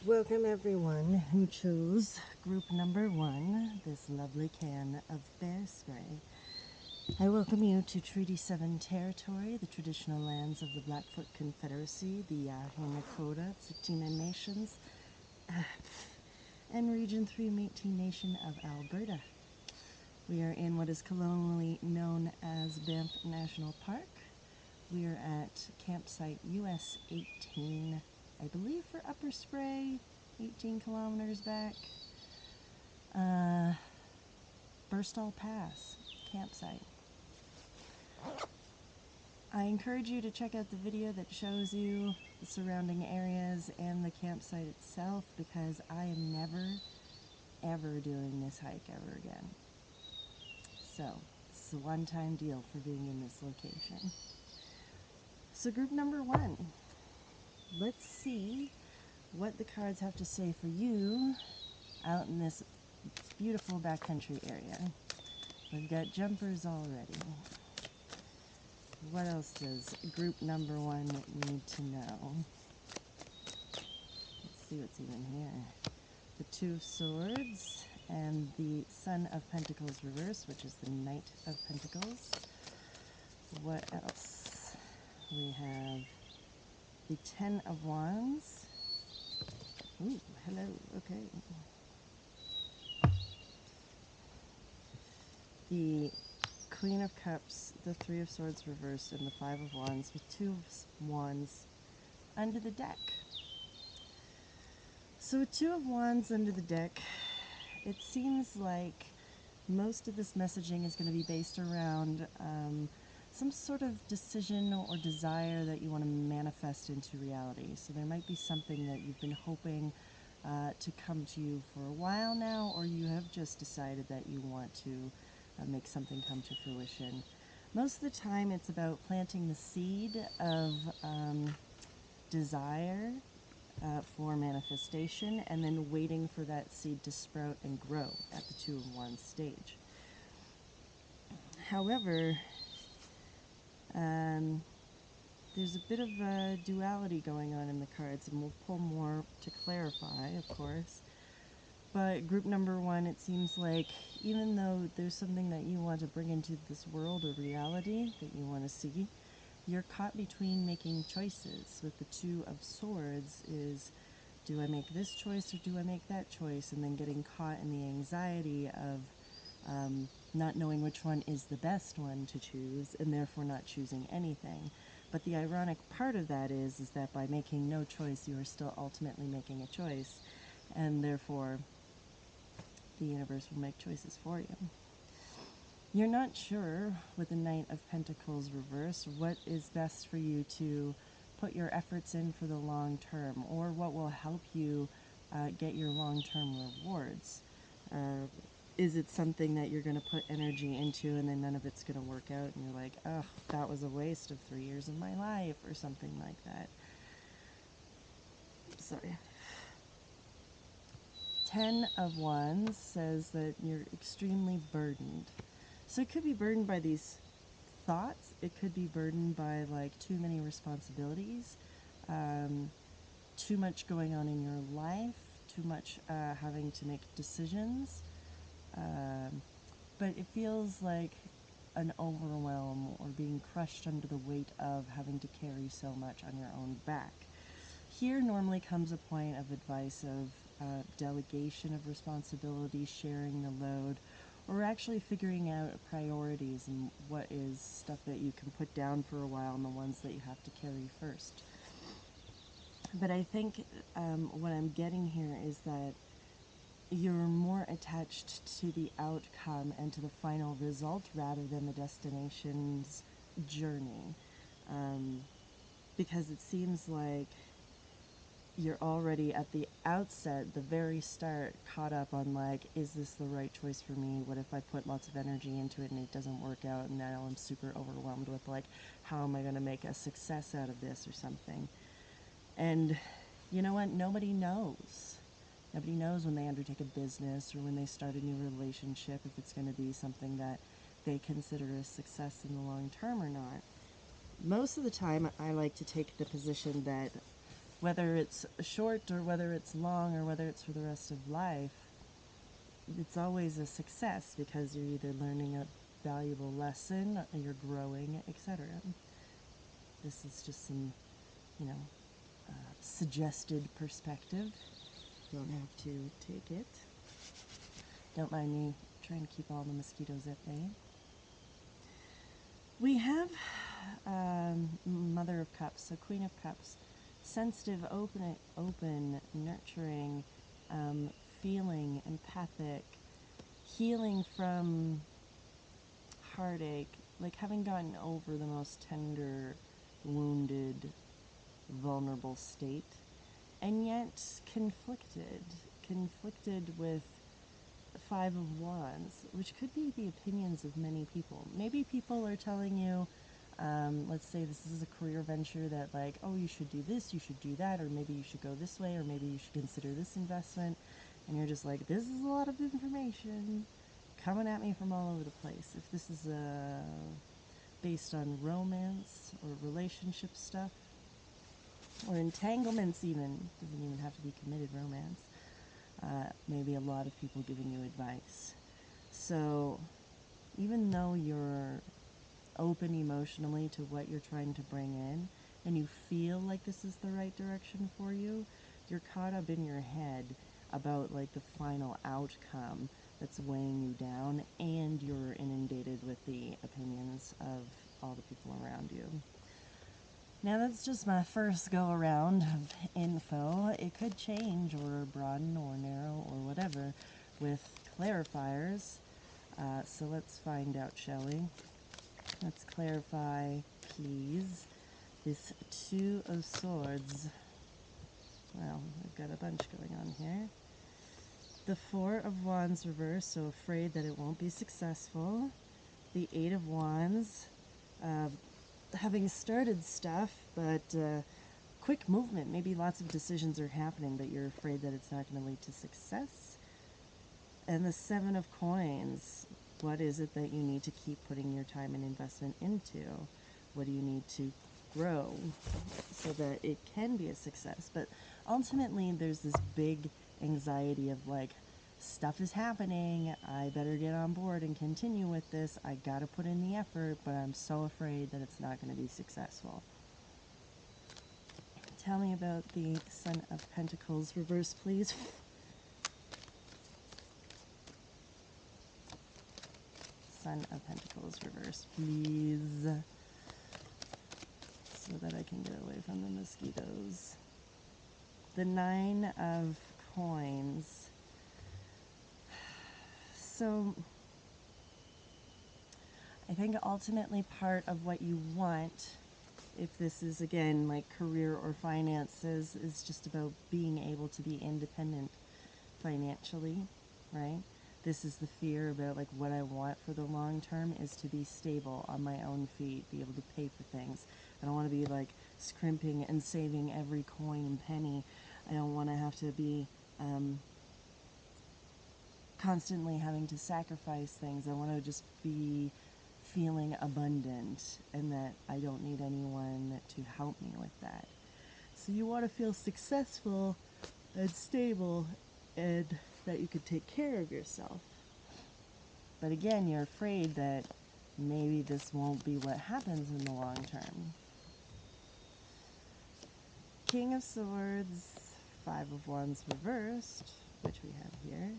Welcome everyone who chose group number 1, this lovely can of bear spray. I welcome you to Treaty 7 territory, the traditional lands of the Blackfoot Confederacy, the I.MAGI.NATION, 69 nations, and Region 3 Métis Nation of Alberta. We are in what is colonially known as Banff National Park. We are at campsite US18, I believe for Upper Spray, 18 kilometers back. Burstall Pass campsite. I encourage you to check out the video that shows you the surrounding areas and the campsite itself, because I am never, ever doing this hike ever again. So, it's a one-time deal for being in this location. So group number 1, let's see what the cards have to say for you out in this beautiful backcountry area. We've got jumpers already. What else does group number 1 need to know? Let's see what's even here. The Two of Swords and the Son of Pentacles reverse, which is the Knight of Pentacles. What else? We have the Ten of Wands. Ooh, hello, okay. The Queen of Cups, the Three of Swords reversed, and the Five of Wands with Two of Wands under the deck. So with Two of Wands under the deck, it seems like most of this messaging is going to be based around some sort of decision or desire that you want to manifest into reality. So there might be something that you've been hoping to come to you for a while now, or you have just decided that you want to make something come to fruition. Most of the time it's about planting the seed of desire for manifestation, and then waiting for that seed to sprout and grow at the Two of Wands stage. However, there's a bit of a duality going on in the cards, and we'll pull more to clarify, of course. But group number 1, it seems like even though there's something that you want to bring into this world or reality that you want to see, you're caught between making choices. With the Two of Swords is, do I make this choice or do I make that choice? And then getting caught in the anxiety of not knowing which one is the best one to choose, and therefore not choosing anything. But the ironic part of that is that by making no choice, you are still ultimately making a choice, and therefore the universe will make choices for you. You're not sure with the Knight of Pentacles reverse what is best for you to put your efforts in for the long term, or what will help you get your long-term rewards. Is it something that you're going to put energy into and then none of it's going to work out, and you're like, oh, that was a waste of 3 years of my life, or something like that? Sorry. Ten of Wands says that you're extremely burdened. So it could be burdened by these thoughts. It could be burdened by like too many responsibilities, too much going on in your life, too much having to make decisions. But it feels like an overwhelm, or being crushed under the weight of having to carry so much on your own back. Here normally comes a point of advice of delegation of responsibility, sharing the load, or actually figuring out priorities and what is stuff that you can put down for a while and the ones that you have to carry first. But I think what I'm getting here is that you're more attached to the outcome and to the final result rather than the destination's journey. Because it seems like you're already at the outset, the very start, caught up on like, is this the right choice for me? What if I put lots of energy into it and it doesn't work out, and now I'm super overwhelmed with like, how am I going to make a success out of this or something? And you know what? Nobody knows. Nobody knows when they undertake a business or when they start a new relationship if it's going to be something that they consider a success in the long term or not. Most of the time, I like to take the position that Whether it's short or whether it's long or whether it's for the rest of life, it's always a success because you're either learning a valuable lesson, or you're growing, etc. This is just some, you know, suggested perspective. Don't have to take it. Don't mind me trying to keep all the mosquitoes at bay. We have Mother of Cups, so Queen of Cups. Sensitive, open, nurturing, feeling, empathic, healing from heartache, like having gotten over the most tender, wounded, vulnerable state, and yet conflicted with the Five of Wands, which could be the opinions of many people. Maybe people are telling you, let's say this is a career venture that like, oh, you should do this, you should do that, or maybe you should go this way, or maybe you should consider this investment, and you're just like, this is a lot of information coming at me from all over the place. If this is based on romance or relationship stuff, or entanglements even, doesn't even have to be committed romance, maybe a lot of people giving you advice. So even though you're open emotionally to what you're trying to bring in, and you feel like this is the right direction for you, you're caught up in your head about like the final outcome that's weighing you down, and you're inundated with the opinions of all the people around you. Now that's just my first go around of info. It could change or broaden or narrow or whatever with clarifiers. So let's find out, shall we? Let's clarify, please, this Two of Swords. Well, we've got a bunch going on here. The Four of Wands reversed, so afraid that it won't be successful. The Eight of Wands, having started stuff, but quick movement. Maybe lots of decisions are happening, but you're afraid that it's not going to lead to success. And the Seven of Coins. What is it that you need to keep putting your time and investment into? What do you need to grow so that it can be a success? But ultimately, there's this big anxiety of like, stuff is happening, I better get on board and continue with this, I gotta put in the effort, but I'm so afraid that it's not going to be successful. Tell me about the Son of Pentacles reverse, please. Son of Pentacles reverse, please, so that I can get away from the mosquitoes. The Nine of Coins. So I think ultimately part of what you want, if this is again like career or finances, is just about being able to be independent financially, right? This is the fear about like what I want for the long term is to be stable on my own feet, be able to pay for things. I don't want to be like scrimping and saving every coin and penny. I don't want to have to be constantly having to sacrifice things. I want to just be feeling abundant and that I don't need anyone to help me with that. So you want to feel successful and stable and that you could take care of yourself. But again, you're afraid that maybe this won't be what happens in the long term. King of Swords, Five of Wands reversed, which we have here.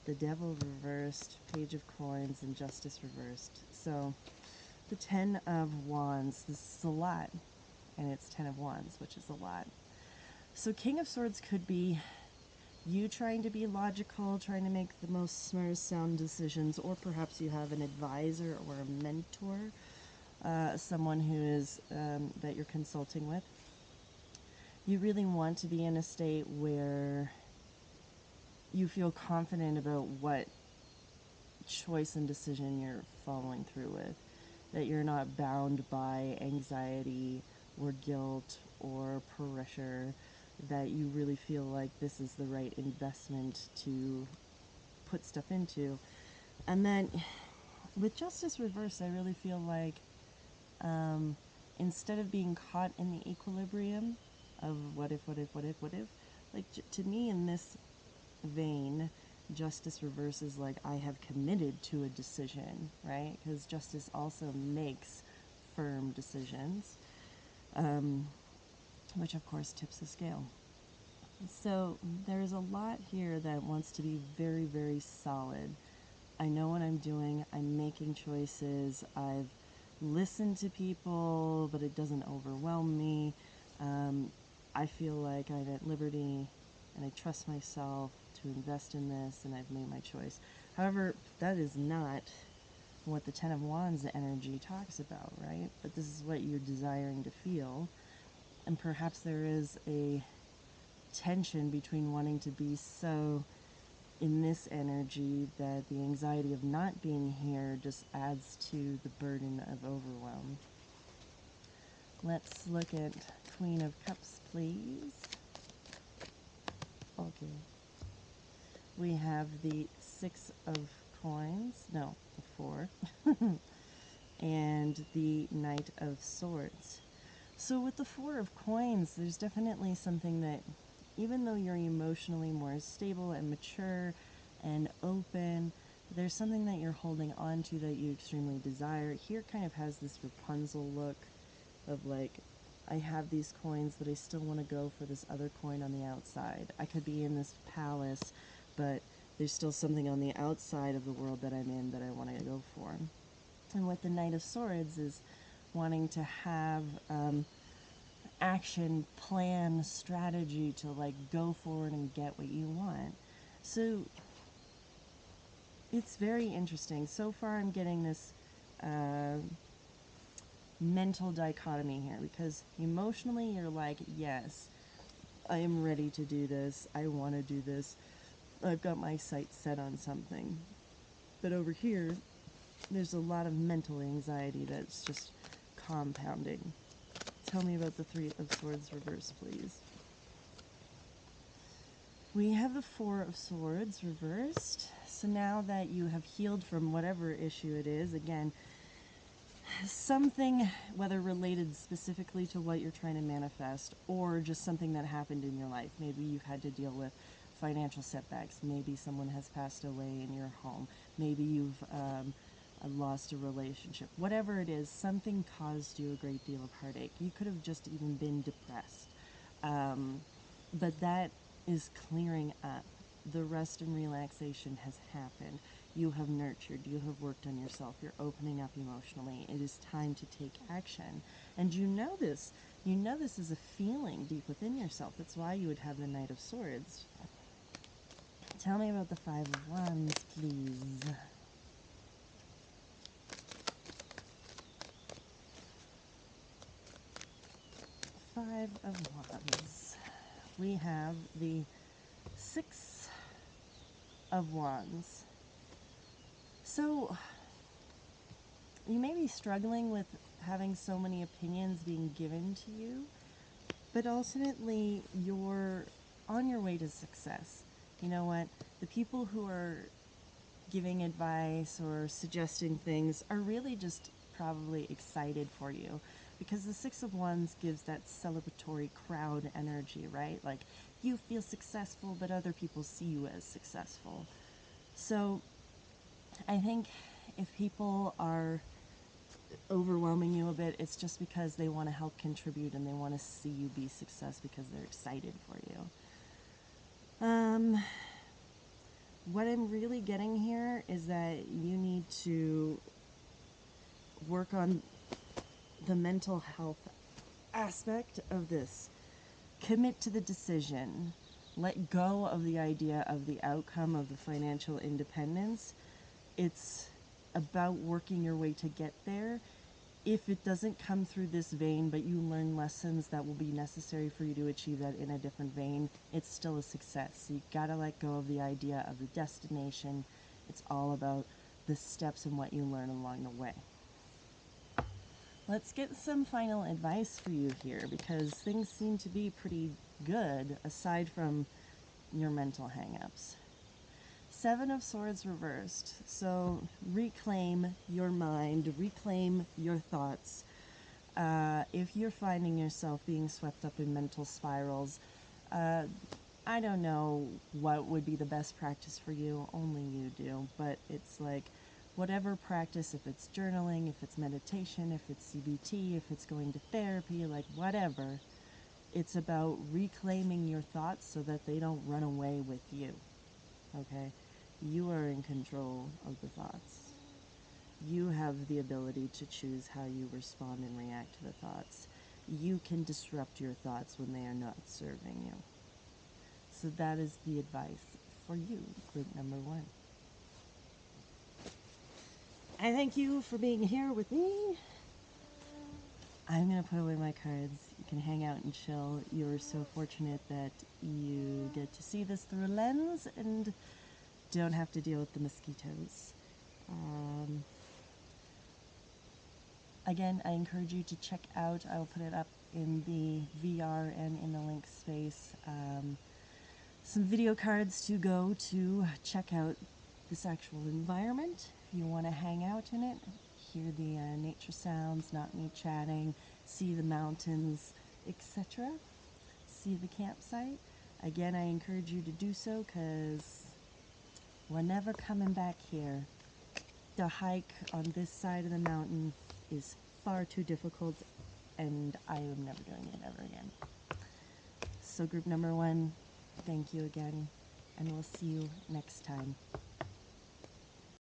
The Devil reversed, Page of Coins, and Justice reversed. So the Ten of Wands, this is a lot, and it's Ten of Wands, which is a lot. So King of Swords could be you trying to be logical, trying to make the most smart, sound decisions, or perhaps you have an advisor or a mentor, someone who is that you're consulting with. You really want to be in a state where you feel confident about what choice and decision you're following through with, that you're not bound by anxiety or guilt or pressure, that you really feel like this is the right investment to put stuff into. And then with Justice reversed, I really feel like instead of being caught in the equilibrium, of what if, what if, what if, what if. Like, to me, in this vein, justice reverse is like, I have committed to a decision, right? Because justice also makes firm decisions, which of course tips the scale. So there's a lot here that wants to be very, very solid. I know what I'm doing. I'm making choices. I've listened to people, but it doesn't overwhelm me. I feel like I'm at liberty and I trust myself to invest in this, and I've made my choice. However, that is not what the Ten of Wands energy talks about, right? But this is what you're desiring to feel. And perhaps there is a tension between wanting to be so in this energy that the anxiety of not being here just adds to the burden of overwhelm. Let's look at Queen of Cups, please. Okay. We have the Six of Coins, no, the Four, and the Knight of Swords. So with the Four of Coins, there's definitely something that, even though you're emotionally more stable and mature and open, there's something that you're holding on to that you extremely desire. Here kind of has this Rapunzel look of like, I have these coins, but I still want to go for this other coin on the outside. I could be in this palace, but there's still something on the outside of the world that I'm in that I want to go for. And what the Knight of Swords is wanting to have action, plan, strategy to like go forward and get what you want. So it's very interesting. So far I'm getting this mental dichotomy here, because emotionally you're like, yes, I am ready to do this. I want to do this. I've got my sights set on something. But over here, there's a lot of mental anxiety that's just compounding. Tell me about the Three of Swords reverse, please. We have the Four of Swords reversed. So now that you have healed from whatever issue it is, again, something, whether related specifically to what you're trying to manifest or just something that happened in your life. Maybe you've had to deal with financial setbacks. Maybe someone has passed away in your home. Maybe you've lost a relationship. Whatever it is, something caused you a great deal of heartache. You could have just even been depressed. But that is clearing up. The rest and relaxation has happened. You have nurtured. You have worked on yourself. You're opening up emotionally. It is time to take action. And you know this. You know this is a feeling deep within yourself. That's why you would have the Knight of Swords. Tell me about the Five of Wands, please. Five of Wands. We have the Six of Wands. So, you may be struggling with having so many opinions being given to you, but ultimately you're on your way to success. You know what? The people who are giving advice or suggesting things are really just probably excited for you, because the Six of Wands gives that celebratory crowd energy, right? Like, you feel successful, but other people see you as successful. So I think if people are overwhelming you a bit, it's just because they want to help contribute and they want to see you be success because they're excited for you. What I'm really getting here is that you need to work on the mental health aspect of this. Commit to the decision. Let go of the idea of the outcome of the financial independence. It's about working your way to get there. If it doesn't come through this vein, but you learn lessons that will be necessary for you to achieve that in a different vein, it's still a success. So you gotta let go of the idea of the destination. It's all about the steps and what you learn along the way. Let's get some final advice for you here, because things seem to be pretty good aside from your mental hang-ups. Seven of Swords reversed. So reclaim your mind, reclaim your thoughts. If if you're finding yourself being swept up in mental spirals, I don't know what would be the best practice for you, only you do, but it's like whatever practice, if it's journaling, if it's meditation, if it's CBT, if it's going to therapy, like whatever, it's about reclaiming your thoughts so that they don't run away with you, okay? You are in control of the thoughts. You have the ability to choose how you respond and react to the thoughts. You can disrupt your thoughts when they are not serving you. So that is the advice for you, group number 1. I thank you for being here with me. I'm going to put away my cards. You can hang out and chill. You're so fortunate that you get to see this through a lens and don't have to deal with the mosquitoes. Again, I encourage you to check out, I'll put it up in the VR and in the link space, some video cards to go to check out this actual environment. If you want to hang out in it, hear the nature sounds, not me chatting, see the mountains, etc., see the campsite. Again, I encourage you to do so because we're never coming back here. The hike on this side of the mountain is far too difficult, and I am never doing it ever again. So group number 1, thank you again, and we'll see you next time.